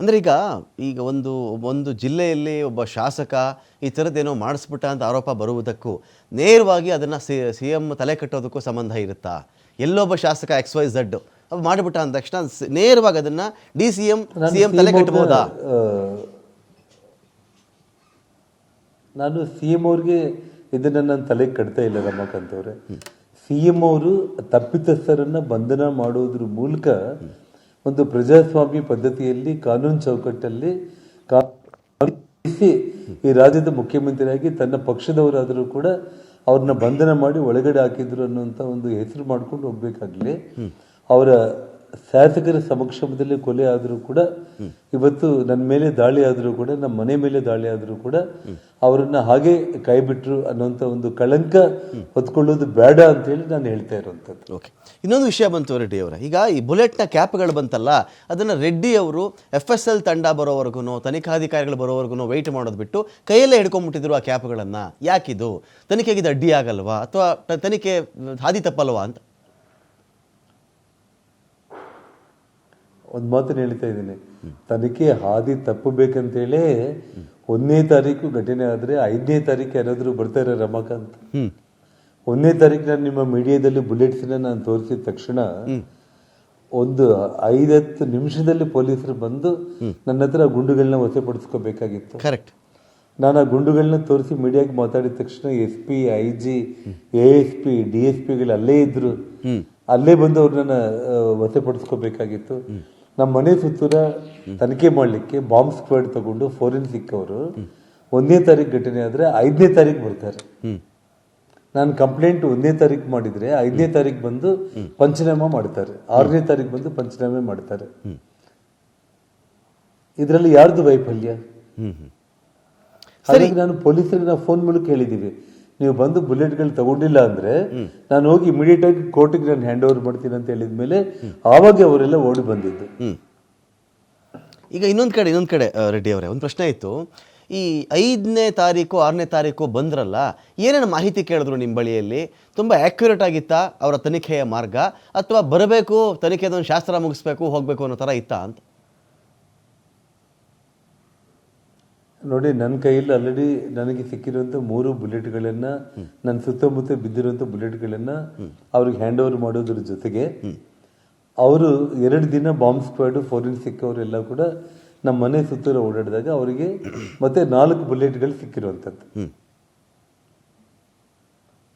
ಅಂದರೆ ಈಗ ಈಗ ಒಂದು ಒಂದು ಜಿಲ್ಲೆಯಲ್ಲಿ ಒಬ್ಬ ಶಾಸಕ ಈ ಥರದ್ದೇನೋ ಮಾಡಿಸ್ಬಿಟ್ಟ ಅಂತ ಆರೋಪ ಬರುವುದಕ್ಕೂ ನೇರವಾಗಿ ಅದನ್ನು ಸಿ ಎಂ ತಲೆ ಕಟ್ಟೋದಕ್ಕೂ ಸಂಬಂಧ ಇರುತ್ತಾ? ಎಲ್ಲೊಬ್ಬ ಶಾಸಕ XYZ ಅದು ಮಾಡಿಬಿಟ್ಟ ಅಂದ ತಕ್ಷಣ ನೇರವಾಗಿ ಅದನ್ನು ಸಿ ಎಂ ತಲೆ ಕಟ್ಟಬಹುದಾ? ನಾನು CM ಅವ್ರಿಗೆ ಇದನ್ನು ನನ್ನ ತಲೆಗೆ ಕಟ್ತಾ ಇಲ್ಲ ರಮಾಕಾಂತ್ ಅವರೇ. CM ಅವರು ತಪ್ಪಿತಸ್ಥರನ್ನ ಬಂಧನ ಮಾಡೋದ್ರ ಮೂಲಕ ಒಂದು ಪ್ರಜಾಸ್ವಾಮ್ಯ ಪದ್ಧತಿಯಲ್ಲಿ ಕಾನೂನು ಚೌಕಟ್ಟಲ್ಲಿ ಈ ರಾಜ್ಯದ ಮುಖ್ಯಮಂತ್ರಿಯಾಗಿ ತನ್ನ ಪಕ್ಷದವರಾದರೂ ಕೂಡ ಅವ್ರನ್ನ ಬಂಧನ ಮಾಡಿ ಒಳಗಡೆ ಹಾಕಿದ್ರು ಅನ್ನುವಂಥ ಒಂದು ಹೆಸರು ಮಾಡ್ಕೊಂಡು ಹೋಗ್ಬೇಕಾಗ್ಲಿ. ಅವರ ಶಾಸಕರ ಸಮಕ್ಷಮದಲ್ಲಿ ಕೊಲೆ ಆದರೂ ಕೂಡ, ಇವತ್ತು ನನ್ನ ಮೇಲೆ ದಾಳಿ ಆದರೂ ಕೂಡ, ನಮ್ಮ ಮನೆ ಮೇಲೆ ದಾಳಿ ಆದರೂ ಕೂಡ ಅವರನ್ನ ಹಾಗೆ ಕೈ ಬಿಟ್ರು ಅನ್ನೋಂಥ ಒಂದು ಕಳಂಕ ಹೊತ್ಕೊಳ್ಳೋದು ಬೇಡ ಅಂತ ಹೇಳಿ ನಾನು ಹೇಳ್ತಾ ಇರುವಂಥದ್ದು. ಓಕೆ, ಇನ್ನೊಂದು ವಿಷಯ ಬಂತು ರೆಡ್ಡಿ ಅವರ. ಈಗ ಈ ಬುಲೆಟ್ನ ಕ್ಯಾಪ್ಗಳು ಬಂತಲ್ಲ, ಅದನ್ನು ರೆಡ್ಡಿ ಅವರು FSL ತಂಡ ಬರೋವರೆಗೂ, ತನಿಖಾಧಿಕಾರಿಗಳು ಬರೋವರೆಗೂ ವೆಯ್ಟ್ ಮಾಡೋದು ಬಿಟ್ಟು ಕೈಯಲ್ಲೇ ಹಿಡ್ಕೊಂಡ್ಬಿಟ್ಟಿದ್ರು ಆ ಕ್ಯಾಪ್ಗಳನ್ನು. ಯಾಕಿದು? ತನಿಖೆಗೆ ಇದು ಅಡ್ಡಿ ಆಗಲ್ವಾ ಅಥವಾ ತನಿಖೆ ಹಾದಿ ತಪ್ಪಲ್ವಾ ಅಂತ? ಒಂದು ಮಾತನ್ನು ಹೇಳ್ತಾ ಇದ್ದೀನಿ, ತನಿಖೆ ಹಾದಿ ತಪ್ಪಬೇಕಂತೇಳಿ 1ನೇ ತಾರೀಕು ಘಟನೆ ಆದರೆ 5ನೇ ತಾರೀಕು ಯಾರಾದರೂ ಬರ್ತಾರೆ ರಮಾಕಾಂತ್? 1ನೇ ತಾರೀಕು ನಾನು ನಿಮ್ಮ ಮೀಡಿಯಾದಲ್ಲಿ ಬುಲೆಟ್ಸ್ನ ನಾನು ತೋರಿಸಿದ ತಕ್ಷಣ ಒಂದು 5-10 ನಿಮಿಷದಲ್ಲಿ ಪೊಲೀಸರು ಬಂದು ನನ್ನ ಹತ್ರ ಗುಂಡುಗಳನ್ನ ವಶಪಡಿಸ್ಕೋಬೇಕಾಗಿತ್ತು. ಕರೆಕ್ಟ್. ನಾನು ಆ ಗುಂಡುಗಳನ್ನ ತೋರಿಸಿ ಮೀಡಿಯಾಗೆ ಮಾತಾಡಿದ ತಕ್ಷಣ SP, IG, ASP, DSPಗಳು ಅಲ್ಲೇ ಇದ್ರು. ಅಲ್ಲೇ ಬಂದು ಅವ್ರನ್ನ ವಶಪಡಿಸ್ಕೋಬೇಕಾಗಿತ್ತು. ನಮ್ಮ ಮನೆ ಸುತ್ತೂರ ತನಿಖೆ ಮಾಡಲಿಕ್ಕೆ ಬಾಂಬ್ ಸ್ಕ್ವಾಡ್ ತಗೊಂಡು ಫೋರೆನ್ಸಿಕ್ ಅವರು 1ನೇ ತಾರೀಕು ಘಟನೆ ಆದರೆ 5ನೇ ತಾರೀಕು ಬರ್ತಾರೆ. ನಾನು ಕಂಪ್ಲೇಂಟ್ 1ನೇ ತಾರೀಕು ಮಾಡಿದ್ರೆ 5ನೇ ತಾರೀಕು ಬಂದು ಪಂಚನಾಮ ಮಾಡ್ತಾರೆ, 6ನೇ ತಾರೀಕು ಬಂದು ಪಂಚನಾಮೆ ಮಾಡ್ತಾರೆ. ಇದರಲ್ಲಿ ಯಾರ್ದು ವೈಫಲ್ಯ? ಹಾಗಾಗಿ ನಾನು ಪೊಲೀಸರಿಗೆ ನಾವು ಫೋನ್ ಮೂಲಕ ಹೇಳಿದ್ದೀವಿ, ನೀವು ಬಂದು ಬುಲೆಟ್ಗಳು ತಗೊಂಡಿಲ್ಲ ಅಂದ್ರೆ ನಾನು ಹೋಗಿ ಇಮಿಡಿಯೇಟ್ ಆಗಿ ಕೋರ್ಟಿಗೆ ನಾನು ಹ್ಯಾಂಡ್ ಓವರ್ ಮಾಡ್ತೀನಿ ಅಂತ ಹೇಳಿದ ಮೇಲೆ ಆವಾಗ ಅವರೆಲ್ಲ ಓಡಿ ಬಂದಿದ್ದು. ಈಗ ಇನ್ನೊಂದು ಕಡೆ ರೆಡ್ಡಿ ಅವರೇ, ಒಂದು ಪ್ರಶ್ನೆ ಇತ್ತು. ಈ 5ನೇ ತಾರೀಕು 6ನೇ ತಾರೀಕು ಬಂದ್ರಲ್ಲ, ಏನೇನು ಮಾಹಿತಿ ಕೇಳಿದ್ರು ನಿಮ್ಮ ಬಳಿಯಲ್ಲಿ? ತುಂಬ ಆ್ಯಕ್ಯುರೇಟ್ ಆಗಿತ್ತಾ ಅವರ ತನಿಖೆಯ ಮಾರ್ಗ, ಅಥವಾ ಬರಬೇಕು ತನಿಖೆದೊಂದು ಶಾಸ್ತ್ರ ಮುಗಿಸ್ಬೇಕು ಹೋಗಬೇಕು ಅನ್ನೋ ಥರ ಇತ್ತಾ ಅಂತ? ನೋಡಿ, ನನ್ನ ಕೈಯಲ್ಲಿ ಆಲ್ರೆಡಿ ನನಗೆ ಸಿಕ್ಕಿರುವಂಥ 3 ಬುಲೆಟ್ಗಳನ್ನು, ನನ್ನ ಸುತ್ತಮುತ್ತ ಬಿದ್ದಿರುವಂಥ ಬುಲೆಟ್ಗಳನ್ನು ಅವ್ರಿಗೆ ಹ್ಯಾಂಡ್ ಓವರ್ ಮಾಡೋದ್ರ ಜೊತೆಗೆ ಅವರು 2 ದಿನ ಬಾಂಬ್ ಸ್ಕ್ವಾಡ್, ಫೋರೆನ್ಸಿಕ್ ಅವರೆಲ್ಲ ಕೂಡ ನಮ್ಮ ಮನೆ ಸುತ್ತೂರ ಓಡಾಡಿದಾಗ ಅವರಿಗೆ ಮತ್ತೆ 4 ಬುಲೆಟ್ಗಳು ಸಿಕ್ಕಿರುವಂಥದ್ದು.